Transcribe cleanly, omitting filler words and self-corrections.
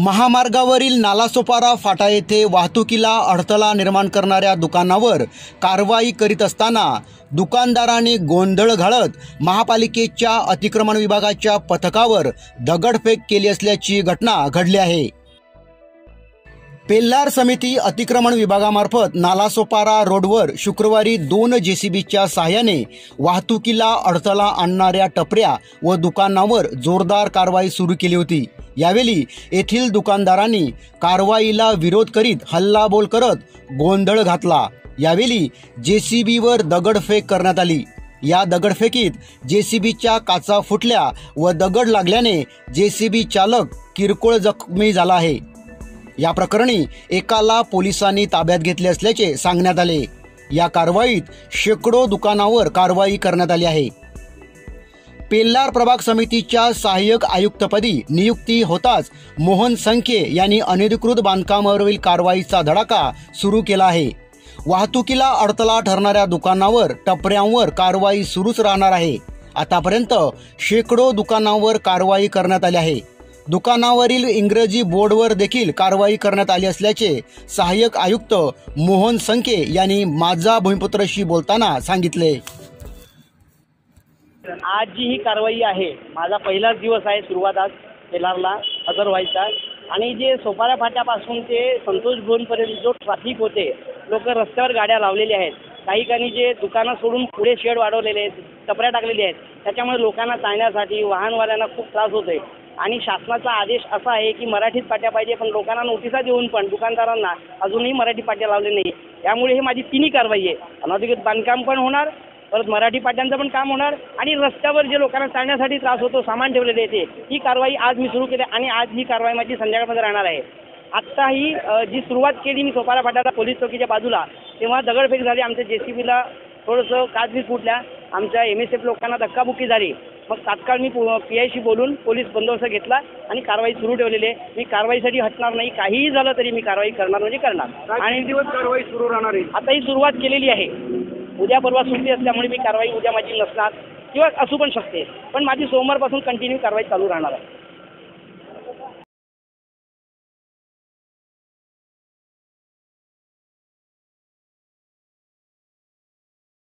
महामार्गावरील नालासोपारा फाटा येथे वाहतुकीला अडथळा निर्माण करणाऱ्या दुकानावर कारवाई करीत असताना दुकानदाराने गोंधळ घालत महापालिकेच्या अतिक्रमण विभागाच्या पथकावर दगडफेक केली असल्याची घटना घडली आहे। पेल्लार समिती अतिक्रमण विभागामार्फत नालासोपारा रोडवर शुक्रवारी 2 जेसीबीच्या सहाय्याने वाहतुकीला अडथळा आणणाऱ्या टपऱ्या व दुकानावर जोरदार कारवाई सुरू केली होती। यावेळी येथील दुकानदारांनी कारवाईला विरोध करीत हल्लाबोल करत गोंधळ घातला। यावेळी जेसीबीवर दगडफेक करण्यात आली। या दगडफेकीत जेसीबीच्या काचा फुटल्या व दगड लागल्याने जेसीबी चालक किरकोळ जखमी झाला आहे। या प्रकरणी एकाला पोलिसांनी ताब्यात घेतले असल्याचे सांगण्यात आले। या कारवाईत शेकडो दुकानावर कारवाई करण्यात आली आहे। पेल्लार प्रभाग समितीच्या सहाय्यक आयुक्तपदी नियुक्ती होताच मोहन संखे यांनी अनधिकृत बांधकामावरील कारवाईचा धडाका सुरू केला आहे। वाहतुकीला अडथळा ठरणाऱ्या दुकानावर टपऱ्यांवर कारवाई सुरूच राहणार आहे। आतापर्यंत शेकडो दुकानांवर कारवाई करण्यात आली आहे। दुकानावरील इंग्रजी बोर्डवर देखील कारवाई करण्यात आली असल्याचे सहाय्यक आयुक्त मोहन संखे यांनी माझा भूमिपुत्रशी बोलताना सांगितले। आज जी ही कारवाई आहे, माझा पहिलाच दिवस आहे सुरुवात आज पेल्लारला हजर व्हायचा आणि जे सोपारा फाट्यापासून ते संतोष भवनपर्यंत जो ट्रॅफिक होते, लोक रस्त्यावर गाड्या लावलेल्या आहेत, काही ठिकाणी जे दुकानं सोडून पुढे शेड वाढवलेले आहेत, टपऱ्या टाकलेल्या आहेत, त्याच्यामुळे लोकांना चालण्यासाठी वाहनवाल्यांना खूप त्रास होतोय आणि शासनाचा आदेश असा आहे की मराठीत पाट्या पाहिजे, पण लोकांना नोटिसा देऊन पण दुकानदारांना अजूनही मराठी पाट्या लावले नाही। त्यामुळे ही माझी तिन्ही कारवाई आहे, अनधिकृत बांधकाम पण होणार, परत मराठी पाट्यांचं पण काम होणार आणि रस्त्यावर जे लोकांना चालण्यासाठी त्रास होतो, सामान ठेवलेले येते, ही कारवाई आज मी सुरू केली आणि आज ही कारवाई माझी संध्याकाळमध्ये राहणार आहे। आत्ता ही जी सुरुवात केली मी सोपारा फाट्याला पोलीस चौकीच्या बाजूला, तेव्हा दगडफेक झाली, आमच्या जेसीबीला थोडंसं काच फुटल्या, आमच्या MSF लोकांना धक्काबुक्की झाली। मग तात्काळ मी PIशी बोलून पोलीस बंदोबस्त घेतला आणि कारवाई सुरू ठेवलेली आहे। मी कारवाईसाठी हटणार नाही, काहीही झालं तरी मी कारवाई करणार म्हणजे करणार। आणि दिवस कारवाई सुरू राहणार आहे। आता ही सुरुवात केलेली आहे, उद्या परवा सुट्टी असल्यामुळे मी कारवाई उद्या माझी नसणार किंवा असू पण शकते, पण माझी सोमवारपासून कंटिन्यू कारवाई चालू राहणार आहे।